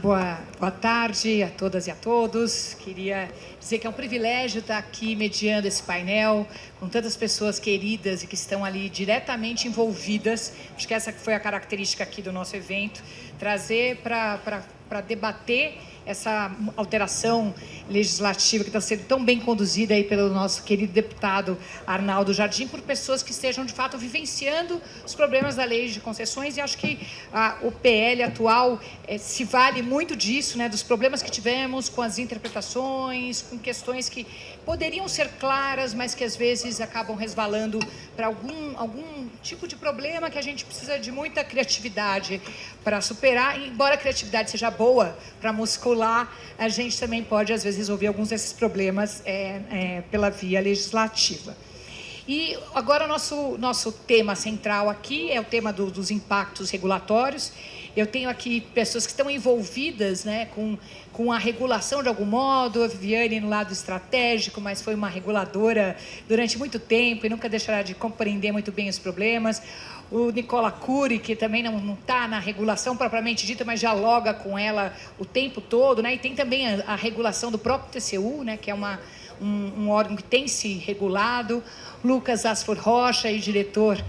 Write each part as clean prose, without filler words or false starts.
Boa tarde a todas e a todos. Queria dizer que é um privilégio estar aqui mediando esse painel com tantas pessoas queridas e que estão ali diretamente envolvidas. Acho que essa foi a característica aqui do nosso evento, trazer para debater essa alteração legislativa que está sendo tão bem conduzida aí pelo nosso querido deputado Arnaldo Jardim, por pessoas que estejam, de fato, vivenciando os problemas da lei de concessões, e acho que o PL atual se vale muito disso, né, dos problemas que tivemos com as interpretações, com questões que poderiam ser claras, mas que às vezes acabam resvalando para algum tipo de problema que a gente precisa de muita criatividade para superar. E, embora a criatividade seja boa para muscular, a gente também pode, às vezes, resolver alguns desses problemas pela via legislativa. E agora o nosso tema central aqui é o tema dos impactos regulatórios. Eu tenho aqui pessoas que estão envolvidas, né, com a regulação de algum modo. A Viviane no lado estratégico, mas foi uma reguladora durante muito tempo e nunca deixará de compreender muito bem os problemas. O Nicola Curi, que também não está na regulação propriamente dita, mas dialoga com ela o tempo todo, né? E tem também a regulação do próprio TCU, né, que é um órgão que tem se regulado. Lucas Asford Rocha, diretor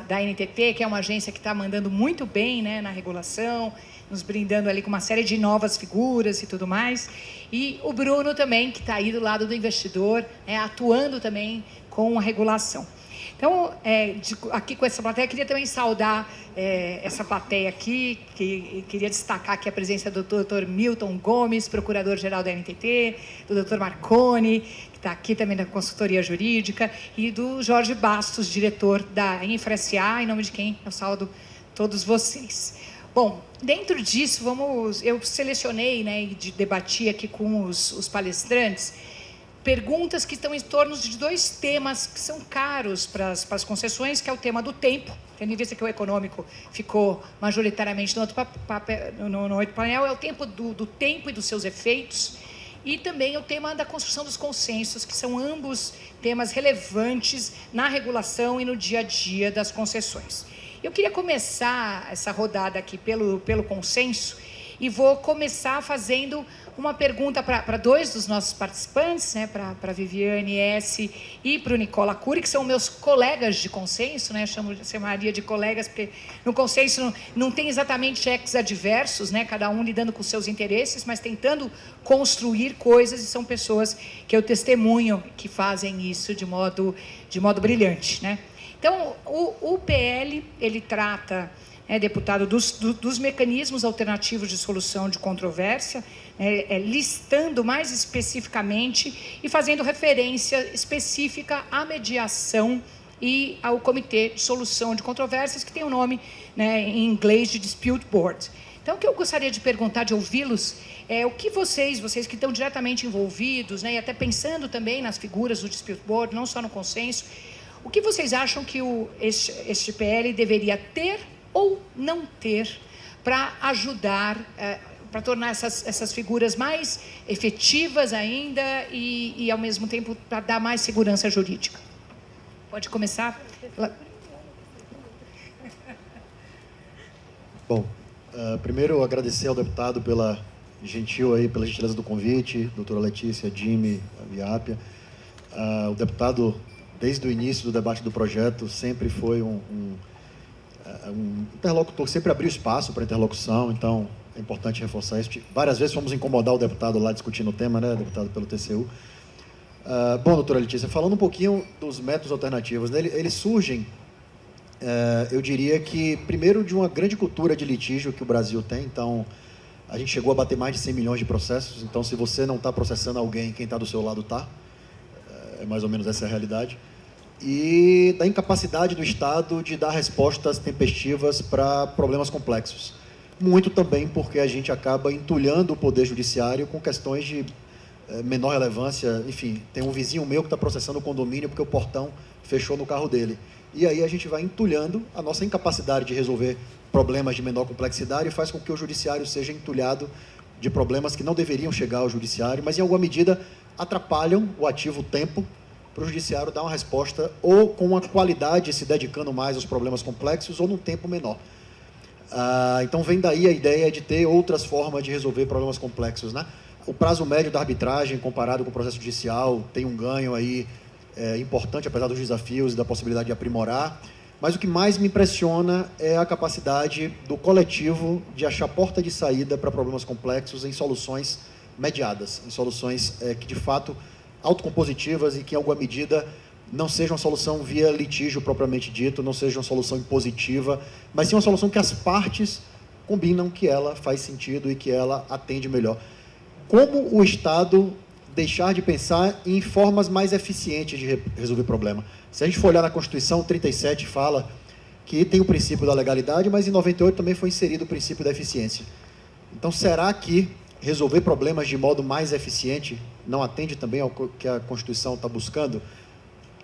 da NTT, que é uma agência que está mandando muito bem, né, na regulação, nos brindando ali com uma série de novas figuras e tudo mais. E o Bruno também, que está aí do lado do investidor, atuando também com a regulação. Então, aqui com essa plateia, queria também saudar essa plateia aqui, que queria destacar aqui a presença do Dr. Milton Gomes, procurador-geral da NTT, do Dr. Marconi, que está aqui também da consultoria jurídica, e do Jorge Bastos, diretor da InfraSA, em nome de quem eu saúdo todos vocês. Bom, dentro disso, eu selecionei, né, e debati aqui com os palestrantes perguntas que estão em torno de dois temas que são caros para as concessões, que é o tema do tempo, tendo em vista que o econômico ficou majoritariamente no outro painel, é o tempo do tempo e dos seus efeitos, e também o tema da construção dos consensos, que são ambos temas relevantes na regulação e no dia a dia das concessões. Eu queria começar essa rodada aqui pelo consenso, e vou começar fazendo uma pergunta para dois dos nossos participantes, né, para a Viviane S. e para o Nicola Curi, que são meus colegas de consenso, né, chamaria de colegas, porque no consenso não tem exatamente cheques adversos, né, cada um lidando com seus interesses, mas tentando construir coisas, e são pessoas que eu testemunho que fazem isso de modo brilhante, né? Então, o PL, ele trata, deputado, dos mecanismos alternativos de solução de controvérsia, listando mais especificamente e fazendo referência específica à mediação e ao Comitê de Solução de Controvérsias, que tem o nome, né, em inglês de Dispute Board. Então, o que eu gostaria de perguntar, de ouvi-los, é o que vocês que estão diretamente envolvidos, né, e até pensando também nas figuras do Dispute Board, não só no consenso, o que vocês acham que este PL deveria ter ou não ter para ajudar, para tornar essas figuras mais efetivas ainda e ao mesmo tempo, para dar mais segurança jurídica? Pode começar? Bom, primeiro agradecer ao deputado pela gentileza do convite, doutora Letícia, Jimmy, Viápia. O deputado, desde o início do debate do projeto, sempre foi um interlocutor, sempre abriu espaço para interlocução, então é importante reforçar isso. Várias vezes fomos incomodar o deputado lá discutindo o tema, né, deputado pelo TCU. Bom, doutora Letícia, falando um pouquinho dos métodos alternativos, né, eles surgem, eu diria que, primeiro, de uma grande cultura de litígio que o Brasil tem. Então, a gente chegou a bater mais de 100 milhões de processos, então, se você não está processando alguém, quem está do seu lado está. Mais ou menos essa é a realidade. E da incapacidade do Estado de dar respostas tempestivas para problemas complexos. Muito também porque a gente acaba entulhando o Poder Judiciário com questões de menor relevância. Enfim, tem um vizinho meu que está processando o condomínio porque o portão fechou no carro dele. E aí a gente vai entulhando a nossa incapacidade de resolver problemas de menor complexidade e faz com que o Judiciário seja entulhado de problemas que não deveriam chegar ao Judiciário, mas em alguma medida atrapalham o ativo tempo para o Judiciário dar uma resposta ou com uma qualidade se dedicando mais aos problemas complexos ou num tempo menor. Então vem daí a ideia de ter outras formas de resolver problemas complexos, né? O prazo médio da arbitragem, comparado com o processo judicial, tem um ganho aí importante, apesar dos desafios e da possibilidade de aprimorar. Mas o que mais me impressiona é a capacidade do coletivo de achar porta de saída para problemas complexos em soluções mediadas, em soluções que, de fato, autocompositivas e que, em alguma medida, não seja uma solução via litígio propriamente dito, não seja uma solução impositiva, mas sim uma solução que as partes combinam que ela faz sentido e que ela atende melhor. Como o Estado deixar de pensar em formas mais eficientes de resolver problema? Se a gente for olhar na Constituição, 37 fala que tem o princípio da legalidade, mas em 98 também foi inserido o princípio da eficiência. Então, será que resolver problemas de modo mais eficiente não atende também ao que a Constituição está buscando?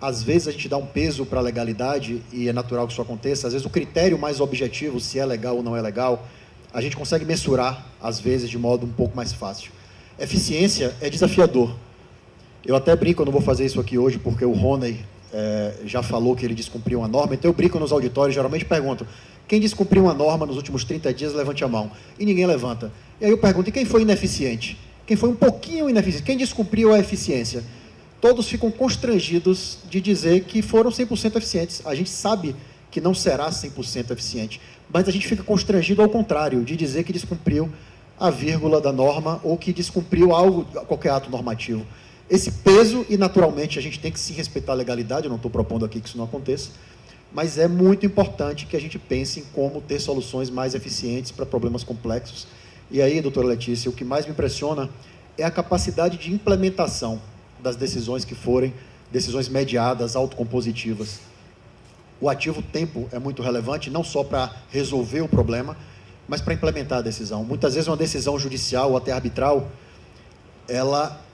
Às vezes a gente dá um peso para a legalidade, e é natural que isso aconteça. Às vezes o critério mais objetivo, se é legal ou não é legal, a gente consegue mensurar, às vezes, de modo um pouco mais fácil. Eficiência é desafiador. Eu até brinco, eu não vou fazer isso aqui hoje, porque o Rony já falou que ele descumpriu uma norma, então eu brinco nos auditórios, geralmente pergunto, quem descumpriu uma norma nos últimos 30 dias, levante a mão. E ninguém levanta. E aí eu pergunto, e quem foi ineficiente? Quem foi um pouquinho ineficiente? Quem descumpriu a eficiência? Todos ficam constrangidos de dizer que foram 100% eficientes. A gente sabe que não será 100% eficiente, mas a gente fica constrangido ao contrário, de dizer que descumpriu a vírgula da norma ou que descumpriu algo, qualquer ato normativo. Esse peso, e naturalmente a gente tem que se respeitar a legalidade, eu não estou propondo aqui que isso não aconteça, mas é muito importante que a gente pense em como ter soluções mais eficientes para problemas complexos. E aí, doutora Letícia, o que mais me impressiona é a capacidade de implementação das decisões que forem decisões mediadas, autocompositivas. O ativo tempo é muito relevante, não só para resolver o problema, mas para implementar a decisão. Muitas vezes uma decisão judicial ou até arbitral,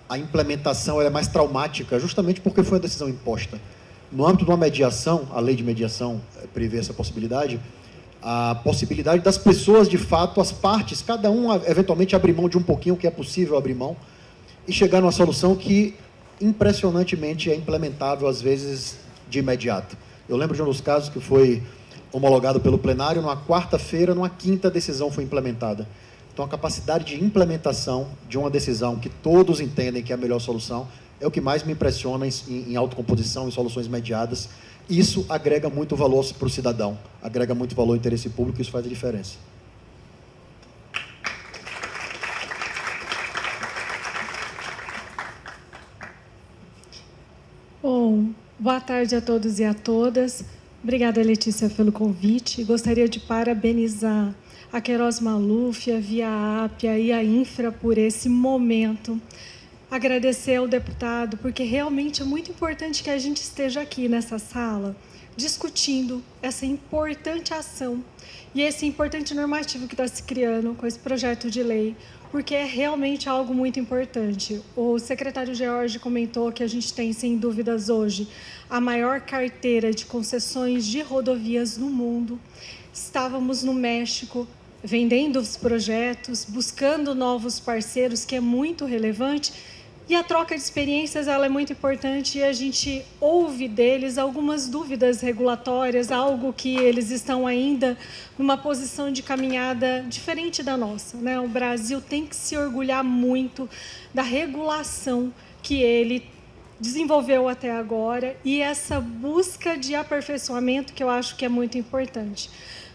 a implementação é mais traumática, justamente porque foi uma decisão imposta. No âmbito de uma mediação, a lei de mediação prevê essa possibilidade, a possibilidade das pessoas, de fato, as partes, cada um eventualmente abrir mão de um pouquinho, que é possível abrir mão, e chegar numa solução que, impressionantemente, é implementável, às vezes, de imediato. Eu lembro de um dos casos que foi homologado pelo plenário, numa quarta-feira, numa quinta, a decisão foi implementada. Então, a capacidade de implementação de uma decisão que todos entendem que é a melhor solução é o que mais me impressiona em autocomposição, em soluções mediadas. Isso agrega muito valor para o cidadão, agrega muito valor ao interesse público, e isso faz a diferença. Bom, boa tarde a todos e a todas. Obrigada, Letícia, pelo convite. Gostaria de parabenizar a Queiroz Maluf, a Via Ápia e a Infra por esse momento. Agradecer ao deputado, porque realmente é muito importante que a gente esteja aqui nessa sala discutindo essa importante ação e esse importante normativo que está se criando com esse projeto de lei, porque é realmente algo muito importante. O secretário George comentou que a gente tem, sem dúvidas, hoje, a maior carteira de concessões de rodovias no mundo. Estávamos no México, vendendo os projetos, buscando novos parceiros, que é muito relevante, e a troca de experiências ela é muito importante, e a gente ouve deles algumas dúvidas regulatórias, algo que eles estão ainda numa posição de caminhada diferente da nossa, né? O Brasil tem que se orgulhar muito da regulação que ele desenvolveu até agora, e essa busca de aperfeiçoamento que eu acho que é muito importante.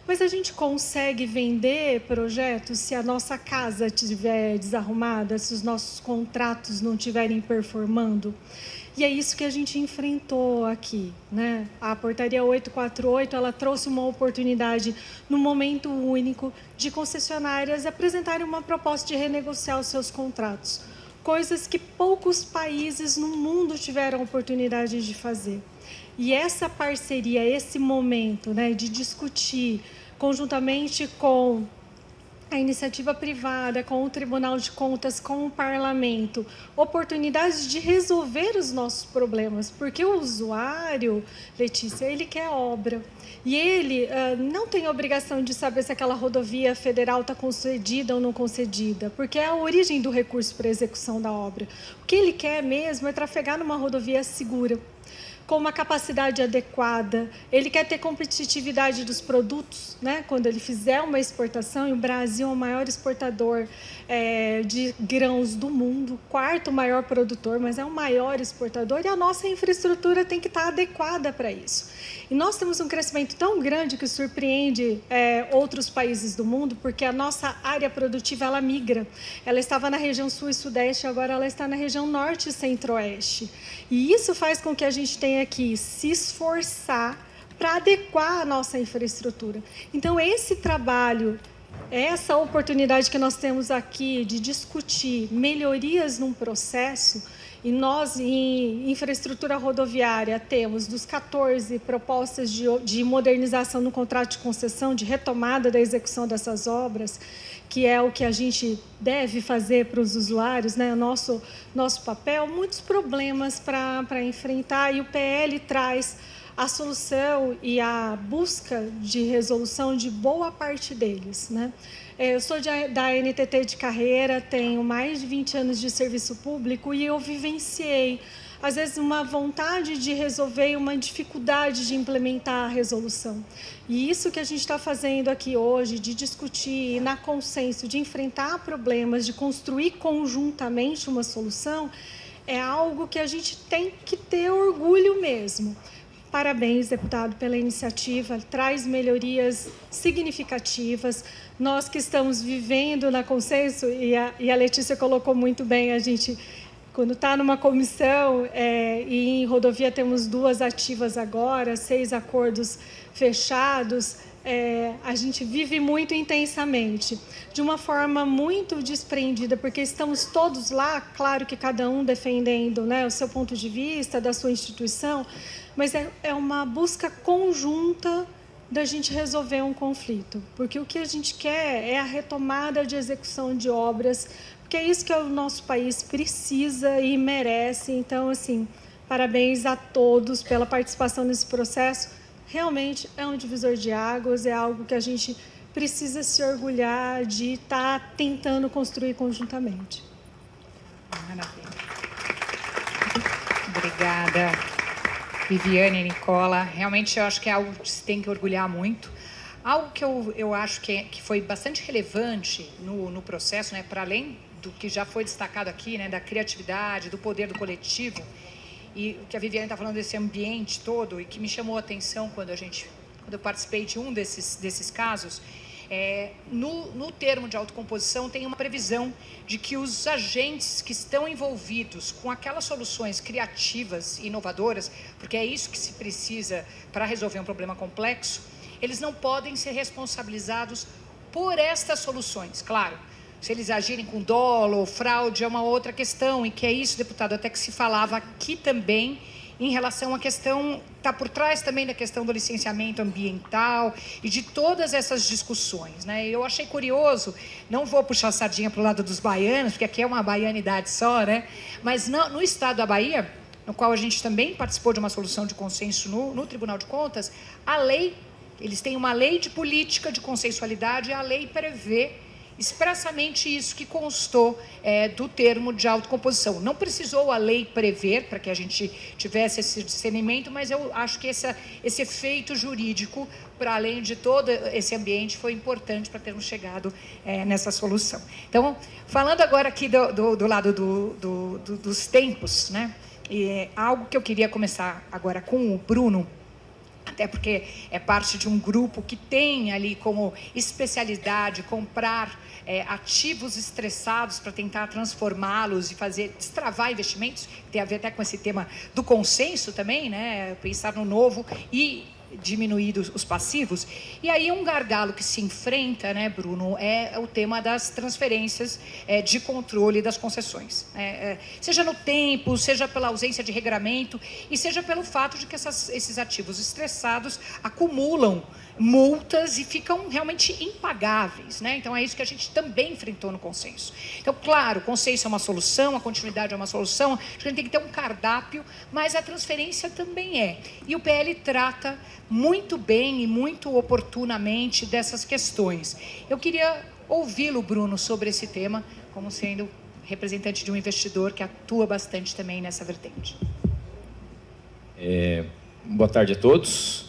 Mas a gente consegue vender projetos se a nossa casa estiver desarrumada, se os nossos contratos não estiverem performando? E é isso que a gente enfrentou aqui, né? A Portaria 848, ela trouxe uma oportunidade, num momento único, de concessionárias apresentarem uma proposta de renegociar os seus contratos. Coisas que poucos países no mundo tiveram oportunidade de fazer. E essa parceria, esse momento, né, de discutir conjuntamente com a iniciativa privada, com o Tribunal de Contas, com o Parlamento, oportunidades de resolver os nossos problemas, porque o usuário, Letícia, ele quer obra. E ele não tem obrigação de saber se aquela rodovia federal está concedida ou não concedida, porque é a origem do recurso para a execução da obra. O que ele quer mesmo é trafegar numa rodovia segura. com uma capacidade adequada, ele quer ter competitividade dos produtos, né? Quando ele fizer uma exportação, e o Brasil é o maior exportador de grãos do mundo, quarto maior produtor, mas é o maior exportador, e a nossa infraestrutura tem que estar adequada para isso. E nós temos um crescimento tão grande que surpreende outros países do mundo, porque a nossa área produtiva ela migra. Ela estava na região sul e sudeste, agora ela está na região norte e centro-oeste. E isso faz com que a gente tenha que se esforçar para adequar a nossa infraestrutura. Então, esse trabalho, essa oportunidade que nós temos aqui de discutir melhorias num processo, e nós, em infraestrutura rodoviária, temos dos 14 propostas de modernização no contrato de concessão, de retomada da execução dessas obras, que é o que a gente deve fazer para os usuários, né? Nosso papel, muitos problemas para enfrentar, e o PL traz a solução e a busca de resolução de boa parte deles, né? Eu sou da NTT de carreira, tenho mais de 20 anos de serviço público e eu vivenciei, às vezes, uma vontade de resolver e uma dificuldade de implementar a resolução. E isso que a gente está fazendo aqui hoje, de discutir na consenso, de enfrentar problemas, de construir conjuntamente uma solução, é algo que a gente tem que ter orgulho mesmo. Parabéns, deputado, pela iniciativa, traz melhorias significativas. Nós que estamos vivendo na consenso, e a Letícia colocou muito bem, a gente, quando está numa comissão, e em rodovia temos 2 ativas agora, 6 acordos fechados, a gente vive muito intensamente, de uma forma muito desprendida, porque estamos todos lá, claro que cada um defendendo, né, o seu ponto de vista, da sua instituição, mas é uma busca conjunta da gente resolver um conflito, porque o que a gente quer é a retomada de execução de obras, porque é isso que o nosso país precisa e merece. Então, assim, parabéns a todos pela participação nesse processo. Realmente é um divisor de águas, é algo que a gente precisa se orgulhar de estar tentando construir conjuntamente. Maravilha. Obrigada, Viviane e Nicola. Realmente eu acho que é algo que se tem que orgulhar muito. Algo que eu acho que foi bastante relevante no processo, né, para além do que já foi destacado aqui, né, da criatividade, do poder do coletivo, e o que a Viviane está falando desse ambiente todo, e que me chamou a atenção quando eu participei de um desses casos, no termo de autocomposição tem uma previsão de que os agentes que estão envolvidos com aquelas soluções criativas e inovadoras, porque é isso que se precisa para resolver um problema complexo, eles não podem ser responsabilizados por estas soluções. Claro, se eles agirem com dolo ou fraude é uma outra questão, e que é isso, deputado, até que se falava aqui também, em relação à questão, está por trás também da questão do licenciamento ambiental e de todas essas discussões, né? Eu achei curioso, não vou puxar a sardinha para o lado dos baianos, porque aqui é uma baianidade só, né? Mas no estado da Bahia, no qual a gente também participou de uma solução de consenso no Tribunal de Contas, a lei, eles têm uma lei de política de consensualidade, e a lei prevê expressamente isso que constou do termo de autocomposição. Não precisou a lei prever para que a gente tivesse esse discernimento, mas eu acho que esse efeito jurídico, para além de todo esse ambiente, foi importante para termos chegado nessa solução. Então, falando agora aqui do lado dos tempos, né, algo que eu queria começar agora com o Bruno, até porque é parte de um grupo que tem ali como especialidade comprar ativos estressados para tentar transformá-los e destravar investimentos, tem a ver até com esse tema do consenso também, né? Pensar no novo e diminuir os passivos. E aí um gargalo que se enfrenta, né, Bruno, é o tema das transferências de controle das concessões. Seja no tempo, seja pela ausência de regramento e seja pelo fato de que esses ativos estressados acumulam multas e ficam realmente impagáveis, né? Então é isso que a gente também enfrentou no consenso. Então, claro, o consenso é uma solução, a continuidade é uma solução, a gente tem que ter um cardápio, mas a transferência também é. E o PL trata muito bem e muito oportunamente dessas questões. Eu queria ouvi-lo, Bruno, sobre esse tema, como sendo representante de um investidor que atua bastante também nessa vertente. Boa tarde a todos.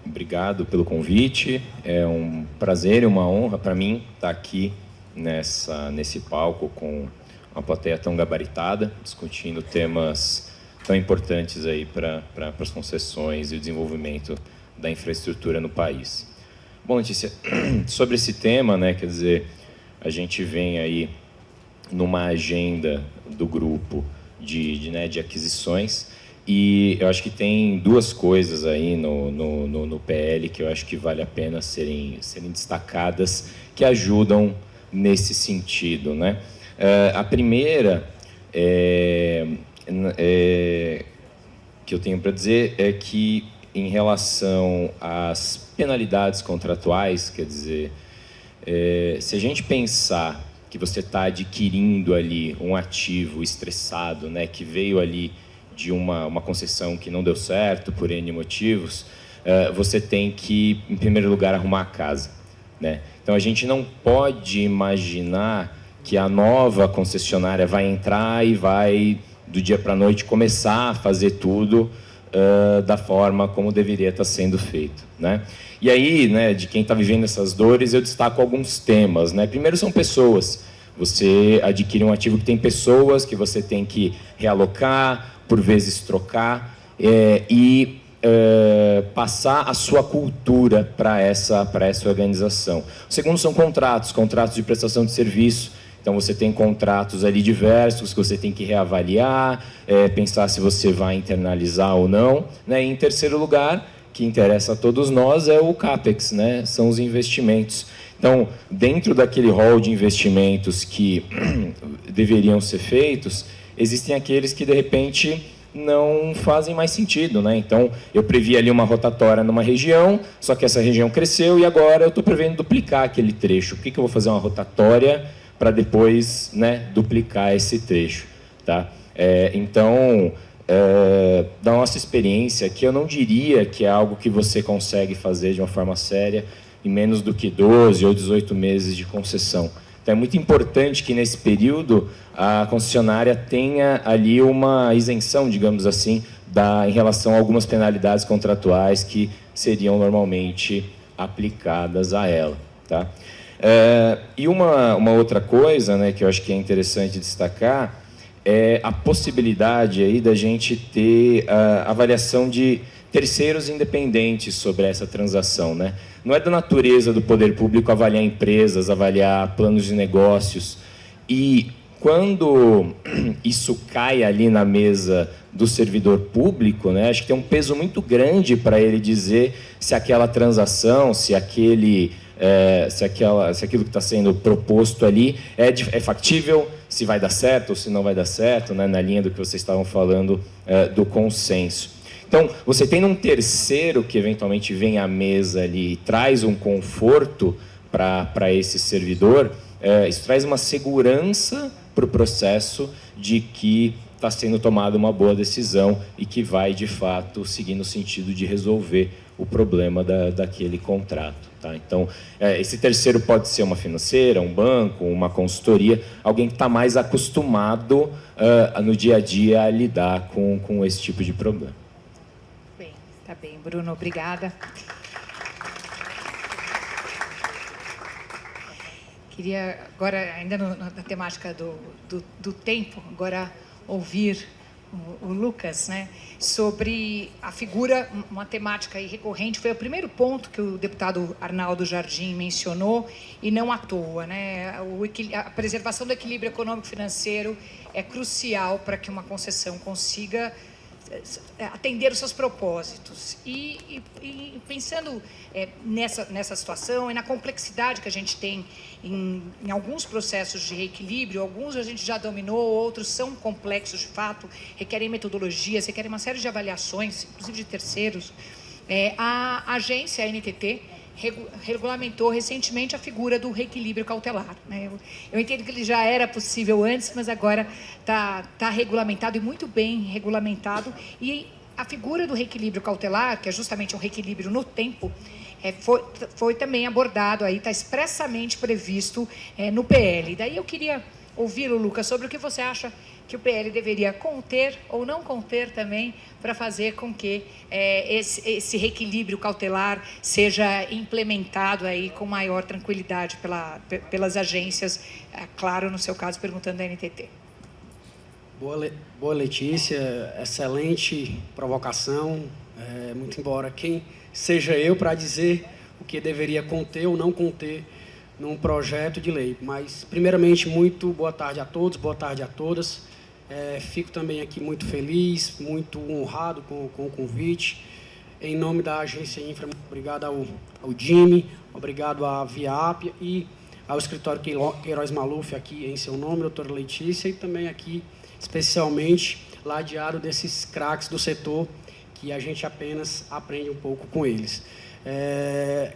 Obrigado pelo convite. É um prazer e uma honra para mim estar aqui nesse palco com uma plateia tão gabaritada, discutindo temas tão importantes aí para as concessões e o desenvolvimento da infraestrutura no país. Bom, Letícia, sobre esse tema, né, quer dizer, a gente vem aí numa agenda do grupo de aquisições, e eu acho que tem duas coisas aí no PL que eu acho que vale a pena serem destacadas, que ajudam nesse sentido, né? A primeira que eu tenho para dizer é que, em relação às penalidades contratuais, quer dizer, se a gente pensar que você está adquirindo ali um ativo estressado, né, que veio ali de uma concessão que não deu certo por N motivos, você tem que, em primeiro lugar, arrumar a casa, né? Então, a gente não pode imaginar que a nova concessionária vai entrar e vai, do dia para a noite, começar a fazer tudo da forma como deveria estar sendo feito, né? E aí, né, de quem está vivendo essas dores, eu destaco alguns temas, né? Primeiro são pessoas. Você adquire um ativo que tem pessoas que você tem que realocar, por vezes trocar, e passar a sua cultura para essa organização. O segundo são contratos de prestação de serviço. Então, você tem contratos ali diversos que você tem que reavaliar, pensar se você vai internalizar ou não, né? E, em terceiro lugar, que interessa a todos nós, é o CAPEX, né? São os investimentos. Então, dentro daquele rol de investimentos que deveriam ser feitos, existem aqueles que, de repente, não fazem mais sentido, né? Então, eu previ ali uma rotatória numa região, só que essa região cresceu e agora eu estou prevendo duplicar aquele trecho. Por que eu vou fazer uma rotatória para depois, né, duplicar esse trecho, tá? Então, da nossa experiência, que eu não diria que é algo que você consegue fazer de uma forma séria em menos do que 12 ou 18 meses de concessão. Então, é muito importante que, nesse período, a concessionária tenha ali uma isenção, digamos assim, em relação a algumas penalidades contratuais que seriam normalmente aplicadas a ela, tá? E uma outra coisa, né, que eu acho que é interessante destacar é a possibilidade aí da gente ter a avaliação de terceiros independentes sobre essa transação, né? Não é da natureza do poder público avaliar empresas, avaliar planos de negócios. E quando isso cai ali na mesa do servidor público, né, acho que tem um peso muito grande para ele dizer se aquela transação, se aquilo que está sendo proposto ali é factível, se vai dar certo ou se não vai dar certo, né, na linha do que vocês estavam falando do consenso. Então, você tem um terceiro que eventualmente vem à mesa ali e traz um conforto para esse servidor, isso traz uma segurança para o processo de que está sendo tomada uma boa decisão e que vai, de fato, seguir no sentido de resolver o problema daquele contrato, tá? Então, esse terceiro pode ser uma financeira, um banco, uma consultoria, alguém que está mais acostumado no dia a dia a lidar com esse tipo de problema. Bem, tá bem, Bruno, obrigada. Queria agora, ainda na temática do tempo, agora ouvir o Lucas, né, sobre a figura, uma temática aí recorrente, foi o primeiro ponto que o deputado Arnaldo Jardim mencionou, e não à toa, né? A preservação do equilíbrio econômico-financeiro é crucial para que uma concessão consiga atender os seus propósitos. E pensando nessa situação e na complexidade que a gente tem em alguns processos de reequilíbrio, alguns a gente já dominou, outros são complexos de fato, requerem metodologias, requerem uma série de avaliações, inclusive de terceiros. A agência, a NTT, regulamentou recentemente a figura do reequilíbrio cautelar, né? Eu entendo que ele já era possível antes, mas agora está regulamentado, e muito bem regulamentado. E a figura do reequilíbrio cautelar, que é justamente um reequilíbrio no tempo, foi também abordado, está expressamente previsto no PL. Daí eu queria ouvir o Lucas sobre o que você acha que o PL deveria conter ou não conter também para fazer com que esse reequilíbrio cautelar seja implementado aí com maior tranquilidade pelas agências, claro, no seu caso, perguntando da NTT. Boa, Letícia, excelente provocação, muito embora quem seja eu para dizer o que deveria conter ou não conter num projeto de lei. Mas, primeiramente, muito boa tarde a todos, boa tarde a todas. Fico também aqui muito feliz, muito honrado com o convite. Em nome da Agência Infra, obrigado ao Jimmy, obrigado à Viap e ao escritório Queiroz Maluf, aqui em seu nome, doutora Letícia, e também aqui, especialmente, ladeado desses craques do setor, que a gente apenas aprende um pouco com eles.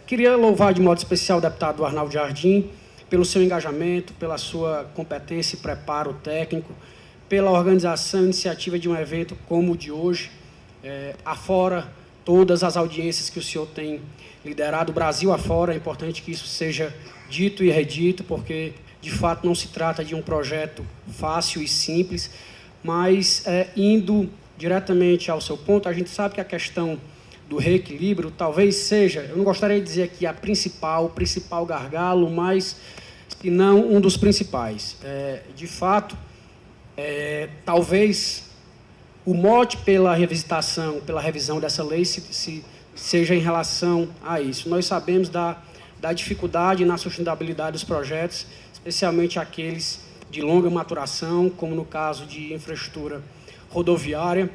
Queria louvar de modo especial o deputado Arnaldo Jardim pelo seu engajamento, pela sua competência e preparo técnico, pela organização e iniciativa de um evento como o de hoje, afora todas as audiências que o senhor tem liderado, Brasil afora. É importante que isso seja dito e redito, porque, de fato, não se trata de um projeto fácil e simples, mas, indo diretamente ao seu ponto, a gente sabe que a questão do reequilíbrio talvez seja, eu não gostaria de dizer aqui o principal gargalo, mas, se não, um dos principais. De fato, talvez o mote pela revisitação, pela revisão dessa lei seja em relação a isso. Nós sabemos da dificuldade na sustentabilidade dos projetos, especialmente aqueles de longa maturação, como no caso de infraestrutura rodoviária.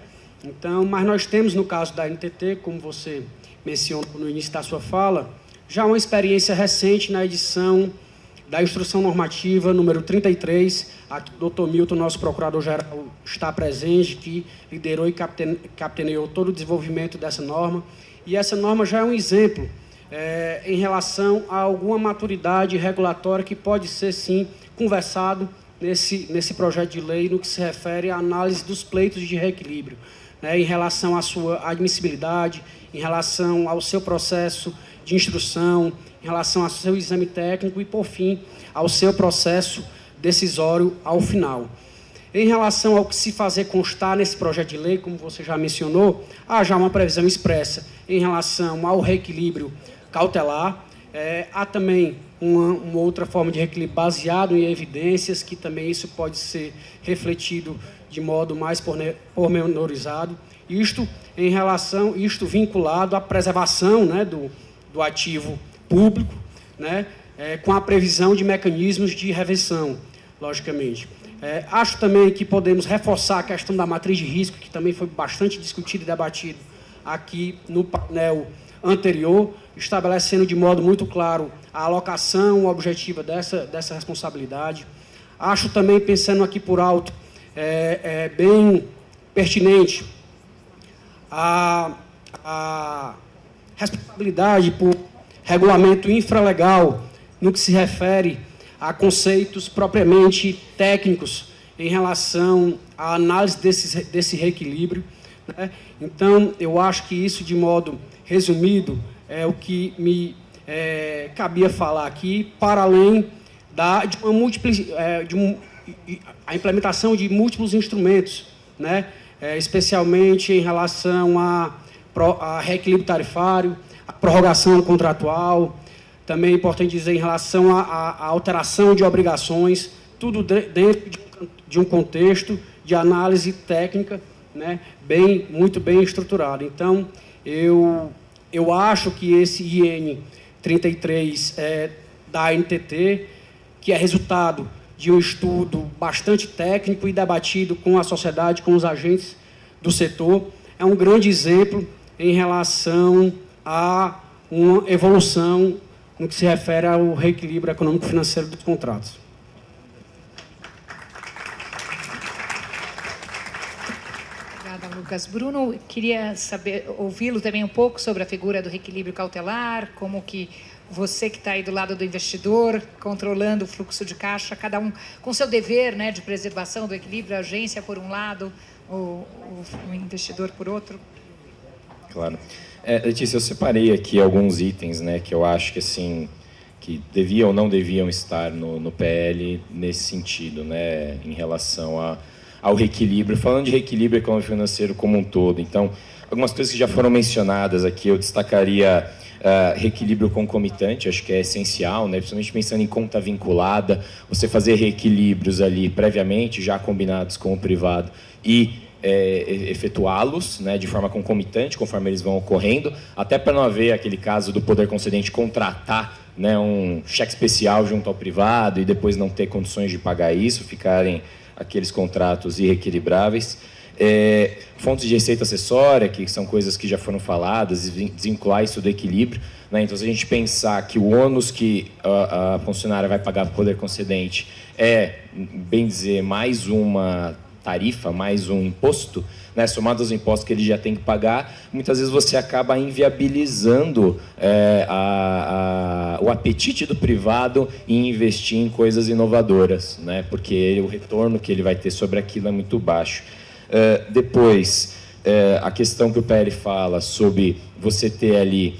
Então, mas nós temos, no caso da NTT, como você mencionou no início da sua fala, já uma experiência recente na edição da Instrução Normativa número 33, a que o Dr. Milton, nosso procurador-geral, está presente, que liderou e capitaneou todo o desenvolvimento dessa norma. E essa norma já é um exemplo em relação a alguma maturidade regulatória que pode ser, sim, conversado nesse projeto de lei no que se refere à análise dos pleitos de reequilíbrio, em relação à sua admissibilidade, em relação ao seu processo de instrução, em relação ao seu exame técnico e, por fim, ao seu processo decisório ao final. Em relação ao que se fazer constar nesse projeto de lei, como você já mencionou, há já uma previsão expressa em relação ao reequilíbrio cautelar. Há também uma outra forma de reequilíbrio baseado em evidências, que também isso pode ser refletido de modo mais pormenorizado. Isto vinculado à preservação, do ativo público, com a previsão de mecanismos de reversão, logicamente. Acho também que podemos reforçar a questão da matriz de risco, que também foi bastante discutido e debatido aqui no painel anterior, estabelecendo de modo muito claro a alocação objetiva dessa responsabilidade. Acho também, pensando aqui por alto, bem pertinente a responsabilidade por regulamento infralegal no que se refere a conceitos propriamente técnicos em relação à análise desse reequilíbrio. Então, eu acho que isso, de modo resumido, é o que me cabia falar aqui, para além a implementação de múltiplos instrumentos, especialmente em relação a reequilíbrio tarifário, a prorrogação contratual, também é importante dizer em relação à alteração de obrigações, tudo dentro de um contexto de análise técnica, muito bem estruturado. Então, eu acho que esse IN 33 da NTT, que é resultado de um estudo bastante técnico e debatido com a sociedade, com os agentes do setor, é um grande exemplo em relação a uma evolução no que se refere ao reequilíbrio econômico-financeiro dos contratos. Obrigada, Lucas. Bruno, queria ouvi-lo também um pouco sobre a figura do reequilíbrio cautelar, como que você que está aí do lado do investidor, controlando o fluxo de caixa, cada um com seu dever de preservação do equilíbrio, a agência por um lado, o investidor por outro. Claro. Letícia, eu separei aqui alguns itens, que eu acho que assim que deviam ou não deviam estar no PL nesse sentido, em relação ao reequilíbrio. Falando de reequilíbrio econômico financeiro como um todo, então, algumas coisas que já foram mencionadas aqui, eu destacaria reequilíbrio concomitante, acho que é essencial, né? Principalmente pensando em conta vinculada, você fazer reequilíbrios ali previamente, já combinados com o privado, e efetuá-los, né, de forma concomitante, conforme eles vão ocorrendo, até para não haver aquele caso do poder concedente contratar, né, um cheque especial junto ao privado e depois não ter condições de pagar isso, ficarem aqueles contratos irreequilibráveis. Fontes de receita acessória, que são coisas que já foram faladas, desvincular isso do equilíbrio, né? Então, se a gente pensar que o ônus que a funcionária vai pagar para o poder concedente bem dizer, mais uma tarifa, mais um imposto, né, somado aos impostos que ele já tem que pagar, muitas vezes você acaba inviabilizando o apetite do privado em investir em coisas inovadoras, né, porque o retorno que ele vai ter sobre aquilo é muito baixo. Depois, a questão que o PL fala sobre você ter ali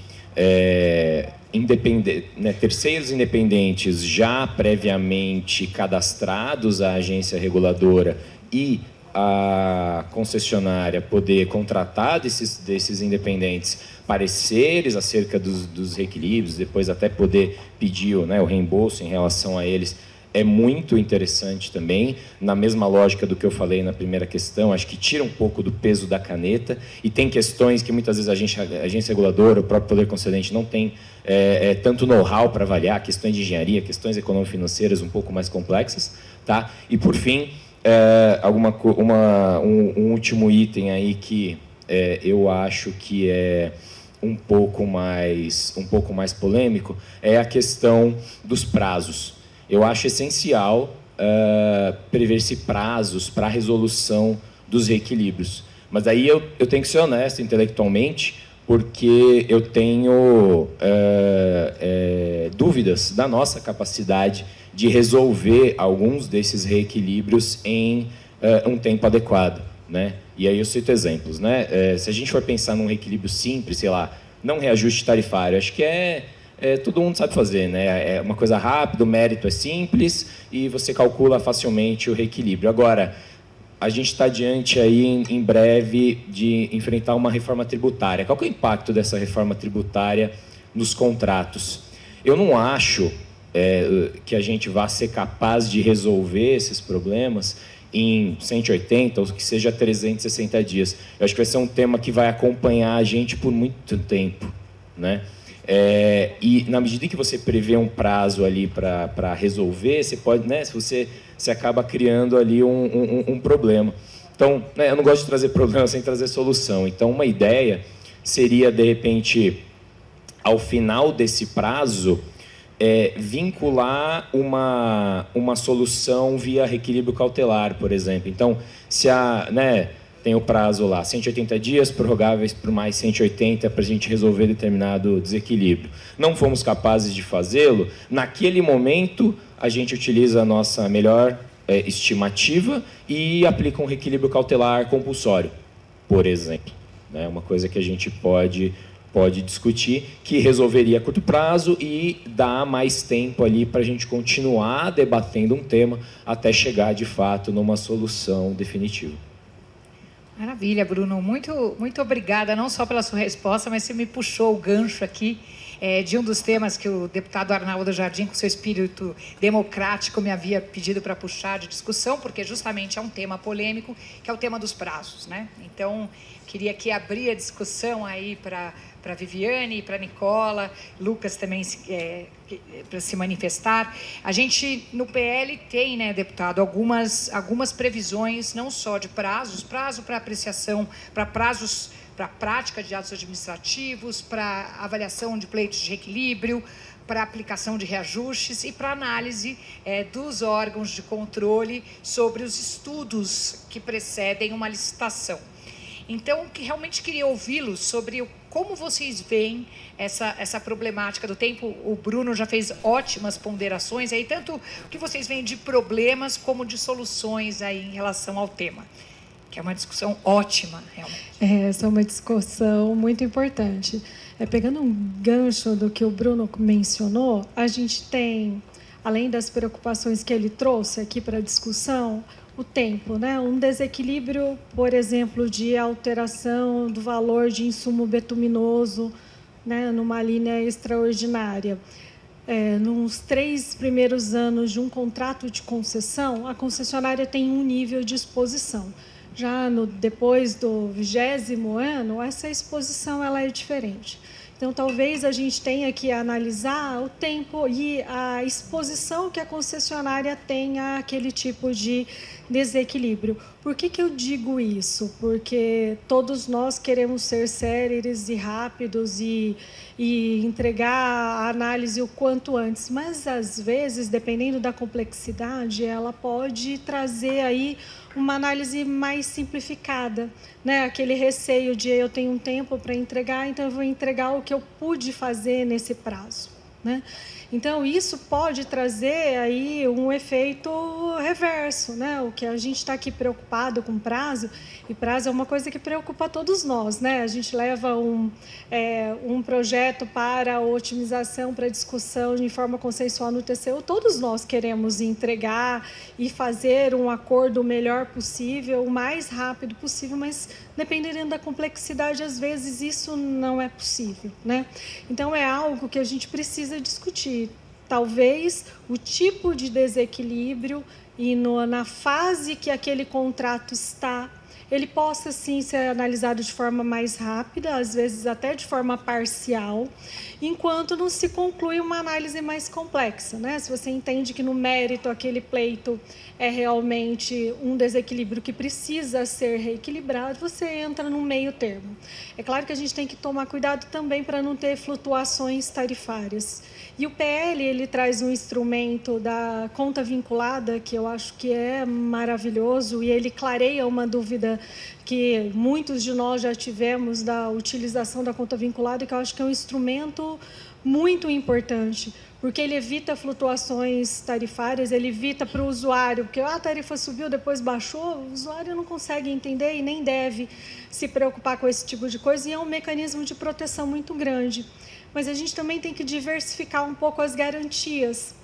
terceiros independentes já previamente cadastrados à agência reguladora e a concessionária poder contratar desses independentes pareceres acerca dos reequilíbrios, depois até poder pedir o reembolso em relação a eles, é muito interessante também, na mesma lógica do que eu falei na primeira questão, acho que tira um pouco do peso da caneta, e tem questões que muitas vezes a agência reguladora, o próprio poder concedente não tem tanto know-how para avaliar, questões de engenharia, questões econômico-financeiras um pouco mais complexas, tá? E por fim, um último item aí que eu acho que é um pouco mais polêmico, é a questão dos prazos. Eu acho essencial prever-se prazos para a resolução dos reequilíbrios. Mas aí eu tenho que ser honesto intelectualmente, porque eu tenho dúvidas da nossa capacidade de resolver alguns desses reequilíbrios em um tempo adequado, né? E aí eu cito exemplos, né? Se a gente for pensar num reequilíbrio simples, sei lá, não reajuste tarifário, acho que todo mundo sabe fazer, né? É uma coisa rápida, o mérito é simples e você calcula facilmente o reequilíbrio. Agora, a gente está diante aí em breve de enfrentar uma reforma tributária. Qual que é o impacto dessa reforma tributária nos contratos? Eu não acho que a gente vá ser capaz de resolver esses problemas em 180 ou que seja 360 dias. Eu acho que vai ser um tema que vai acompanhar a gente por muito tempo, né? E na medida em que você prevê um prazo ali para resolver, você pode, né, você acaba criando ali um problema. Então, né, eu não gosto de trazer problema sem trazer solução. Então, uma ideia seria, de repente, ao final desse prazo, vincular uma solução via reequilíbrio cautelar, por exemplo. Então, se tem o prazo lá, 180 dias, prorrogáveis por mais 180 para a gente resolver determinado desequilíbrio. Não fomos capazes de fazê-lo, naquele momento a gente utiliza a nossa melhor estimativa e aplica um reequilíbrio cautelar compulsório, por exemplo. Né? Uma coisa que a gente pode discutir, que resolveria a curto prazo e dá mais tempo ali para a gente continuar debatendo um tema até chegar, de fato, numa solução definitiva. Maravilha, Bruno. Muito, muito obrigada, não só pela sua resposta, mas você me puxou o gancho aqui de um dos temas que o deputado Arnaldo Jardim, com seu espírito democrático, me havia pedido para puxar de discussão, porque justamente é um tema polêmico, que é o tema dos prazos, né? Então, queria aqui abrir a discussão aí para Viviane, para Nicola, Lucas também para se manifestar. A gente, no PL, tem, né, deputado, algumas previsões, não só de prazo para apreciação, para prazos para prática de atos administrativos, para avaliação de pleitos de reequilíbrio, para aplicação de reajustes e para análise dos órgãos de controle sobre os estudos que precedem uma licitação. Então, que realmente queria ouvi-los sobre como vocês veem essa problemática do tempo. O Bruno já fez ótimas ponderações, aí, tanto o que vocês veem de problemas como de soluções aí em relação ao tema, que é uma discussão ótima, realmente. Essa é uma discussão muito importante. Pegando um gancho do que o Bruno mencionou, a gente tem, além das preocupações que ele trouxe aqui para a discussão, o tempo, né? Um desequilíbrio, por exemplo, de alteração do valor de insumo betuminoso, né, numa linha extraordinária. Nos 3 primeiros anos de um contrato de concessão, a concessionária tem um nível de exposição. Já depois do 20º ano, essa exposição ela é diferente. Então, talvez a gente tenha que analisar o tempo e a exposição que a concessionária tem àquele tipo de desequilíbrio. Por que eu digo isso? Porque todos nós queremos ser céleres e rápidos e entregar a análise o quanto antes, mas, às vezes, dependendo da complexidade, ela pode trazer aí uma análise mais simplificada, né? Aquele receio de eu tenho um tempo para entregar, então eu vou entregar o que eu pude fazer nesse prazo, né? Então, isso pode trazer aí um efeito reverso, né? O que a gente está aqui preocupado com prazo, e prazo é uma coisa que preocupa todos nós, né? A gente leva um projeto para otimização, para discussão de forma consensual no TCU, todos nós queremos entregar e fazer um acordo o melhor possível, o mais rápido possível, mas dependendo da complexidade, às vezes isso não é possível, né? Então, é algo que a gente precisa discutir. Talvez o tipo de desequilíbrio e na fase que aquele contrato está, ele possa, sim, ser analisado de forma mais rápida, às vezes até de forma parcial, enquanto não se conclui uma análise mais complexa, né? Se você entende que no mérito aquele pleito é realmente um desequilíbrio que precisa ser reequilibrado, você entra no meio termo. É claro que a gente tem que tomar cuidado também para não ter flutuações tarifárias. E o PL, ele traz um instrumento da conta vinculada, que eu acho que é maravilhoso, e ele clareia uma dúvida que muitos de nós já tivemos da utilização da conta vinculada, que eu acho que é um instrumento muito importante, porque ele evita flutuações tarifárias, ele evita para o usuário, porque a tarifa subiu, depois baixou, o usuário não consegue entender e nem deve se preocupar com esse tipo de coisa, e é um mecanismo de proteção muito grande. Mas a gente também tem que diversificar um pouco as garantias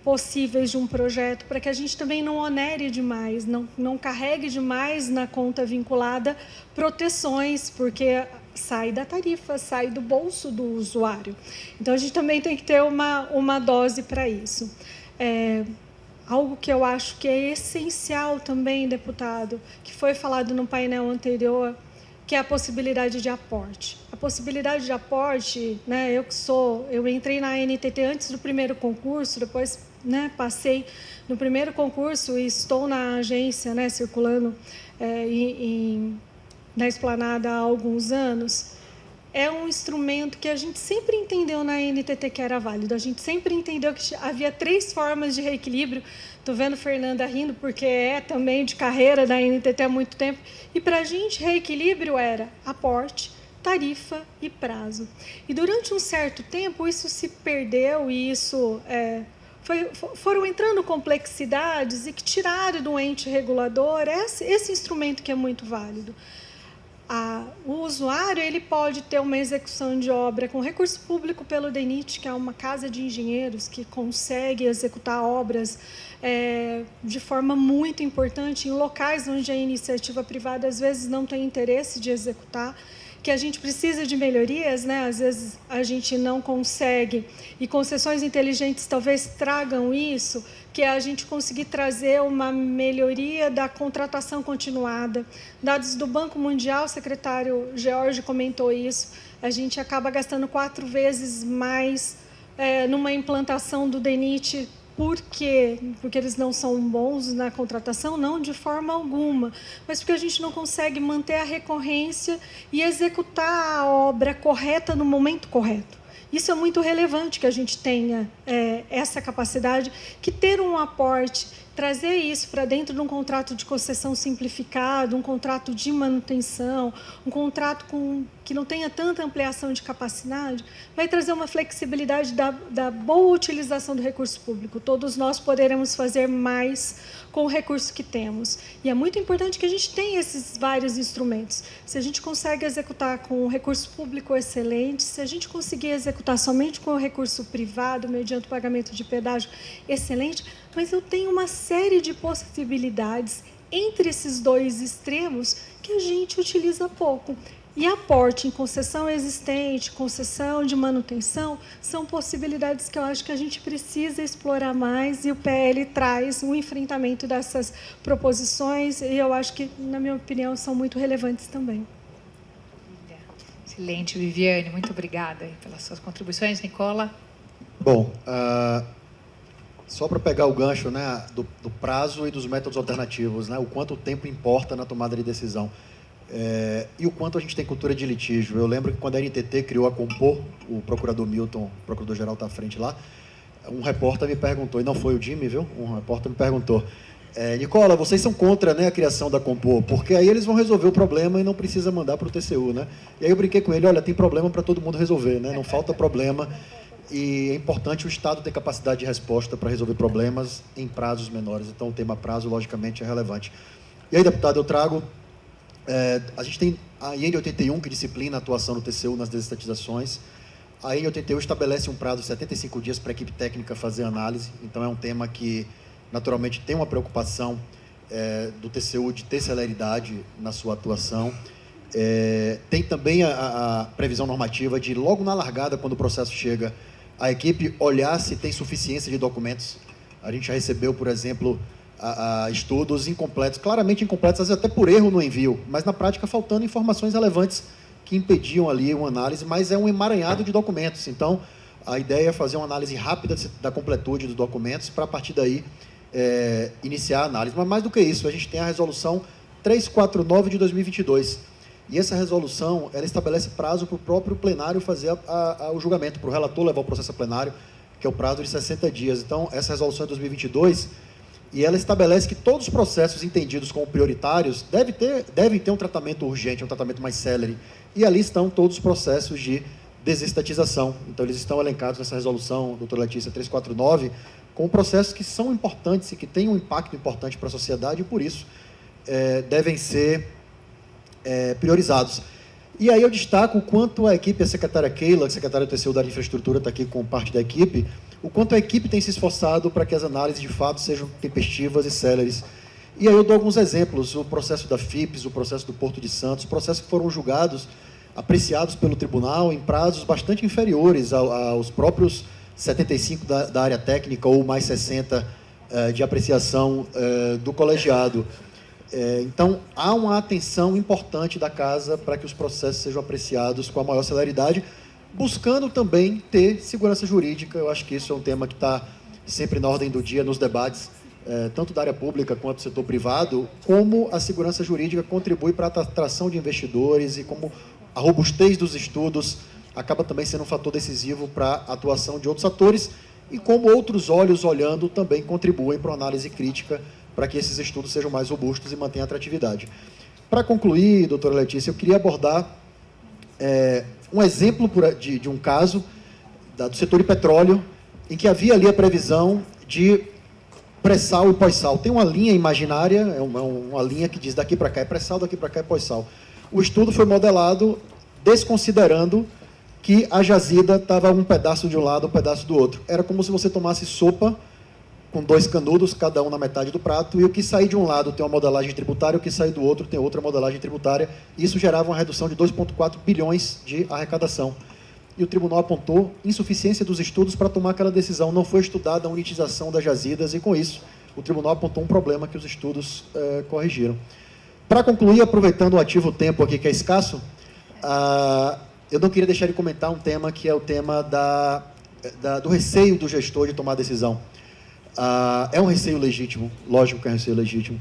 possíveis de um projeto, para que a gente também não onere demais, não carregue demais na conta vinculada proteções, porque sai da tarifa, sai do bolso do usuário. Então, a gente também tem que ter uma dose para isso. Algo que eu acho que é essencial também, deputado, que foi falado no painel anterior, que é a possibilidade de aporte. A possibilidade de aporte, né, eu entrei na NTT antes do primeiro concurso, depois, né, passei no primeiro concurso e estou na agência, né, circulando na Esplanada há alguns anos. É um instrumento que a gente sempre entendeu na NTT que era válido. A gente sempre entendeu que havia 3 formas de reequilíbrio. Estou vendo a Fernanda rindo, porque é também de carreira da NTT há muito tempo. E, para a gente, reequilíbrio era aporte, tarifa e prazo. E, durante um certo tempo, isso se perdeu e isso foram entrando complexidades e que tiraram do ente regulador esse instrumento que é muito válido. O usuário ele pode ter uma execução de obra com recurso público pelo DENIT, que é uma casa de engenheiros que consegue executar obras de forma muito importante em locais onde a iniciativa privada às vezes não tem interesse de executar, que a gente precisa de melhorias, né? Às vezes a gente não consegue, e concessões inteligentes talvez tragam isso, que é a gente conseguir trazer uma melhoria da contratação continuada. Dados do Banco Mundial, o secretário George comentou isso, a gente acaba gastando 4 vezes mais numa implantação do DENIT. Por quê? Porque eles não são bons na contratação? Não, de forma alguma. Mas porque a gente não consegue manter a recorrência e executar a obra correta no momento correto. Isso é muito relevante que a gente tenha essa capacidade, que ter um aporte, trazer isso para dentro de um contrato de concessão simplificado, um contrato de manutenção, um contrato que não tenha tanta ampliação de capacidade, vai trazer uma flexibilidade da boa utilização do recurso público. Todos nós poderemos fazer mais com o recurso que temos. E é muito importante que a gente tenha esses vários instrumentos. Se a gente consegue executar com o recurso público excelente, se a gente conseguir executar somente com o recurso privado, mediante o pagamento de pedágio excelente, mas eu tenho uma série de possibilidades entre esses dois extremos que a gente utiliza pouco. E aporte em concessão existente, concessão de manutenção, são possibilidades que eu acho que a gente precisa explorar mais, e o PL traz um enfrentamento dessas proposições, e eu acho que, na minha opinião, são muito relevantes também. Excelente, Viviane, muito obrigada pelas suas contribuições. Nicola? Bom, só para pegar o gancho, né, do prazo e dos métodos alternativos, né, o quanto o tempo importa na tomada de decisão. E o quanto a gente tem cultura de litígio. Eu lembro que quando a NTT criou a Compor, o procurador Milton, o procurador-geral está à frente lá, um repórter me perguntou, e não foi o Jimmy, viu? Um repórter me perguntou, Nicola, vocês são contra, né, a criação da Compor, porque aí eles vão resolver o problema e não precisa mandar para o TCU, né? E aí eu brinquei com ele, olha, tem problema para todo mundo resolver, né? Não falta problema, e é importante o Estado ter capacidade de resposta para resolver problemas em prazos menores. Então o tema prazo, logicamente, é relevante. E aí, deputado, eu trago... a gente tem a IN 81, que disciplina a atuação do TCU nas desestatizações. A IN 81 estabelece um prazo de 75 dias para a equipe técnica fazer análise. Então, é um tema que, naturalmente, tem uma preocupação do TCU de ter celeridade na sua atuação. Tem também a previsão normativa de, logo na largada, quando o processo chega, a equipe olhar se tem suficiência de documentos. A gente já recebeu, por exemplo... estudos incompletos, claramente incompletos, às vezes até por erro no envio, mas na prática faltando informações relevantes que impediam ali uma análise, mas é um emaranhado de documentos. Então, a ideia é fazer uma análise rápida da completude dos documentos para, a partir daí, iniciar a análise. Mas, mais do que isso, a gente tem a resolução 349 de 2022. E essa resolução, ela estabelece prazo para o próprio plenário fazer o julgamento, para o relator levar o processo a plenário, que é o prazo de 60 dias. Então, essa resolução é de 2022... e ela estabelece que todos os processos entendidos como prioritários devem ter um tratamento urgente, um tratamento mais célere. E ali estão todos os processos de desestatização. Então, eles estão elencados nessa resolução, doutora Letícia, 349, com processos que são importantes e que têm um impacto importante para a sociedade e, por isso, devem ser priorizados. E aí eu destaco o quanto a equipe, a secretária Keila, a secretária do TCU da Infraestrutura, está aqui com parte da equipe, o quanto a equipe tem se esforçado para que as análises, de fato, sejam tempestivas e céleres. E aí eu dou alguns exemplos, o processo da FIPS, o processo do Porto de Santos, processos que foram julgados, apreciados pelo tribunal em prazos bastante inferiores aos próprios 75 da área técnica ou mais 60 de apreciação do colegiado. Então, há uma atenção importante da Casa para que os processos sejam apreciados com a maior celeridade, buscando também ter segurança jurídica. Eu acho que isso é um tema que está sempre na ordem do dia nos debates, tanto da área pública quanto do setor privado, como a segurança jurídica contribui para a atração de investidores e como a robustez dos estudos acaba também sendo um fator decisivo para a atuação de outros atores e como outros olhos olhando também contribuem para uma análise crítica para que esses estudos sejam mais robustos e mantenham a atratividade. Para concluir, doutora Letícia, eu queria abordar um exemplo de um caso do setor de petróleo, em que havia ali a previsão de pré-sal e pós-sal. Tem uma linha imaginária, uma linha que diz daqui para cá é pré-sal, daqui para cá é pós-sal. O estudo foi modelado desconsiderando que a jazida estava um pedaço de um lado, um pedaço do outro. Era como se você tomasse sopa com 2 canudos, cada um na metade do prato, e o que sair de um lado tem uma modelagem tributária, o que sair do outro tem outra modelagem tributária, e isso gerava uma redução de 2,4 bilhões de arrecadação. E o tribunal apontou insuficiência dos estudos para tomar aquela decisão. Não foi estudada a unitização das jazidas, e com isso o tribunal apontou um problema que os estudos corrigiram. Para concluir, aproveitando o ativo tempo aqui, que é escasso, eu não queria deixar de comentar um tema que é o tema do receio do gestor de tomar decisão. É um receio legítimo, lógico que é um receio legítimo.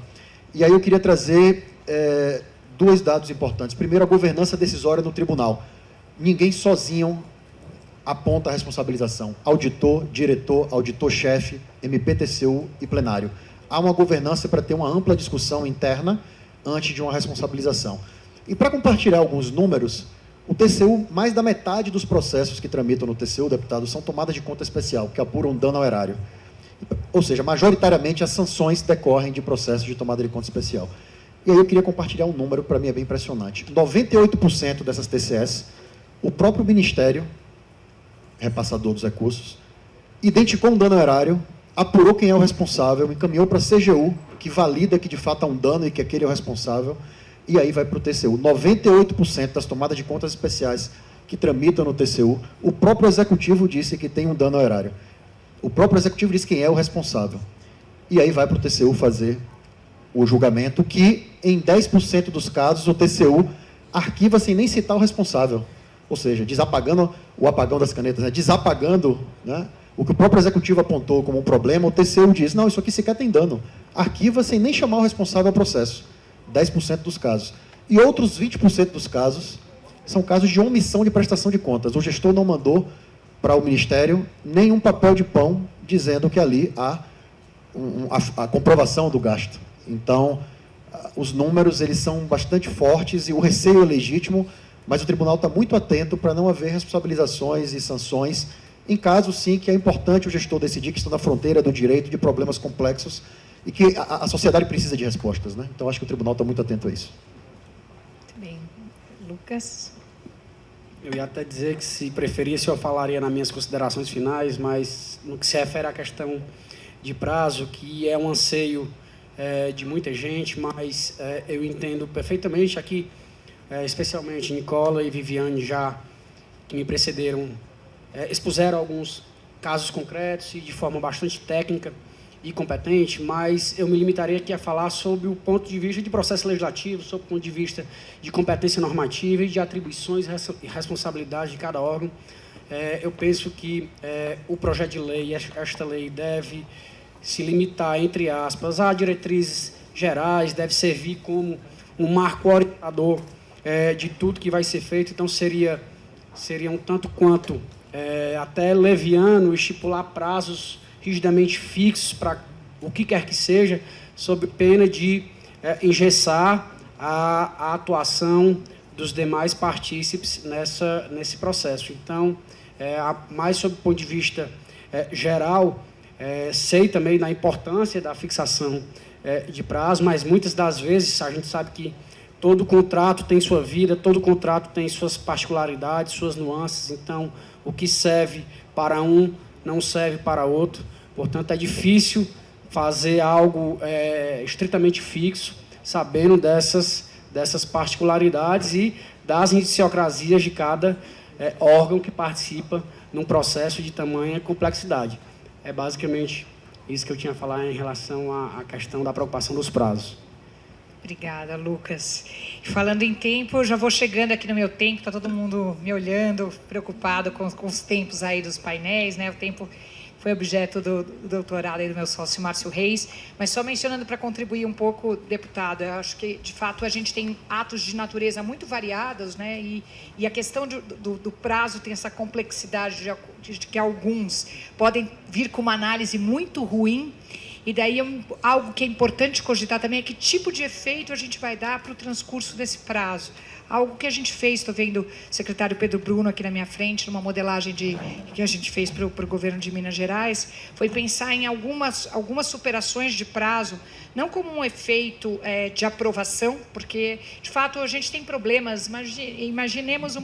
E aí eu queria trazer 2 dados importantes. Primeiro, a governança decisória no tribunal. Ninguém sozinho aponta a responsabilização. Auditor, diretor, auditor-chefe, MPTCU e plenário. Há uma governança para ter uma ampla discussão interna antes de uma responsabilização. E para compartilhar alguns números, o TCU, mais da metade dos processos que tramitam no TCU, deputado, são tomadas de conta especial, que apuram dano ao erário. Ou seja, majoritariamente as sanções decorrem de processos de tomada de conta especial. E aí eu queria compartilhar um número, para mim é bem impressionante. 98% dessas TCS, o próprio Ministério, repassador dos recursos, identificou um dano ao erário, apurou quem é o responsável, encaminhou para a CGU, que valida que de fato há um dano e que aquele é o responsável, e aí vai para o TCU. 98% das tomadas de contas especiais que tramitam no TCU, o próprio executivo disse que tem um dano ao erário. O próprio executivo disse quem é o responsável. E aí vai para o TCU fazer o julgamento, que em 10% dos casos o TCU arquiva sem nem citar o responsável. Ou seja, desapagando o apagão das canetas, né? Desapagando, né, o que o próprio executivo apontou como um problema, o TCU diz, não, isso aqui sequer tem dano. Arquiva sem nem chamar o responsável ao processo. 10% dos casos. E outros 20% dos casos são casos de omissão de prestação de contas. O gestor não mandou para o Ministério nenhum papel de pão dizendo que ali há a comprovação do gasto. Então, os números eles são bastante fortes e o receio é legítimo, mas o tribunal está muito atento para não haver responsabilizações e sanções em casos, sim, que é importante o gestor decidir que estão na fronteira do direito de problemas complexos e que a sociedade precisa de respostas, né? Então, acho que o tribunal está muito atento a isso. Muito bem. Lucas? Eu ia até dizer que, se preferisse, eu falaria nas minhas considerações finais, mas no que se refere à questão de prazo, que é um anseio de muita gente, mas eu entendo perfeitamente aqui, especialmente Nicola e Viviane, já que me precederam, expuseram alguns casos concretos e de forma bastante técnica e competente, mas eu me limitaria aqui a falar sobre o ponto de vista de processo legislativo, sobre o ponto de vista de competência normativa e de atribuições e responsabilidades de cada órgão. Eu penso que o projeto de lei, esta lei, deve se limitar, entre aspas, a diretrizes gerais, deve servir como um marco orientador de tudo que vai ser feito. Então, seria um tanto quanto até leviano estipular prazos rigidamente fixos para o que quer que seja, sob pena de engessar a atuação dos demais partícipes nesse processo. Então, mais sob o ponto de vista geral, sei também da importância da fixação de prazo, mas muitas das vezes a gente sabe que todo contrato tem sua vida, todo contrato tem suas particularidades, suas nuances. Então, o que serve para um não serve para outro. Portanto, é difícil fazer algo estritamente fixo, sabendo dessas particularidades e das idiosincrasias de cada órgão que participa num processo de tamanha complexidade. É basicamente isso que eu tinha a falar em relação à questão da preocupação dos prazos. Obrigada, Lucas. Falando em tempo, eu já vou chegando aqui no meu tempo, está todo mundo me olhando, preocupado com os tempos aí dos painéis, né? O tempo foi objeto do doutorado aí do meu sócio Márcio Reis, mas só mencionando para contribuir um pouco, deputado, eu acho que, de fato, a gente tem atos de natureza muito variados, né? E a questão do prazo tem essa complexidade de que alguns podem vir com uma análise muito ruim. E daí algo que é importante cogitar também é que tipo de efeito a gente vai dar para o transcurso desse prazo. Algo que a gente fez, estou vendo o secretário Pedro Bruno aqui na minha frente, numa modelagem que a gente fez para o governo de Minas Gerais, foi pensar em algumas superações de prazo, não como um efeito de aprovação, porque, de fato, a gente tem problemas. Imaginemos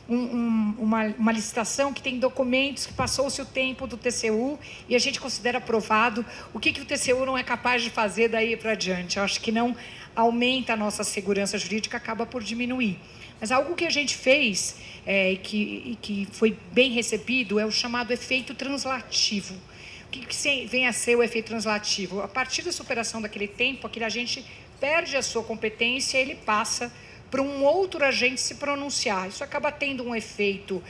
uma licitação que tem documentos que passou-se o tempo do TCU e a gente considera aprovado. O que o TCU não é capaz de fazer daí para adiante? Eu acho que não aumenta a nossa segurança jurídica, acaba por diminuir. Mas algo que a gente fez e que foi bem recebido é o chamado efeito translativo. O que vem a ser o efeito translativo? A partir da superação daquele tempo, aquele agente perde a sua competência e ele passa para um outro agente se pronunciar. Isso acaba tendo um efeito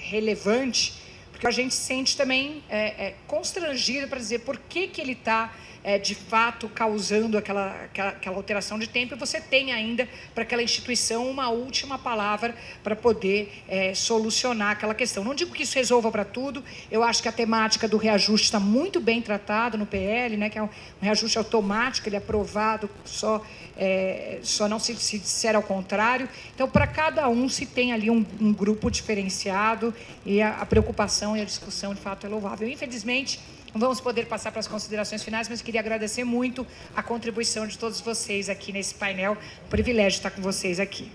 relevante, porque a gente se sente também constrangido para dizer por que ele está, de fato, causando aquela alteração de tempo, e você tem ainda, para aquela instituição, uma última palavra para poder solucionar aquela questão. Não digo que isso resolva para tudo, eu acho que a temática do reajuste está muito bem tratada no PL, né, que é um reajuste automático, ele é aprovado só não se disser ao contrário. Então, para cada um se tem ali um grupo diferenciado e a preocupação e a discussão, de fato, é louvável. Infelizmente, não vamos poder passar para as considerações finais, mas queria agradecer muito a contribuição de todos vocês aqui nesse painel. Privilégio estar com vocês aqui.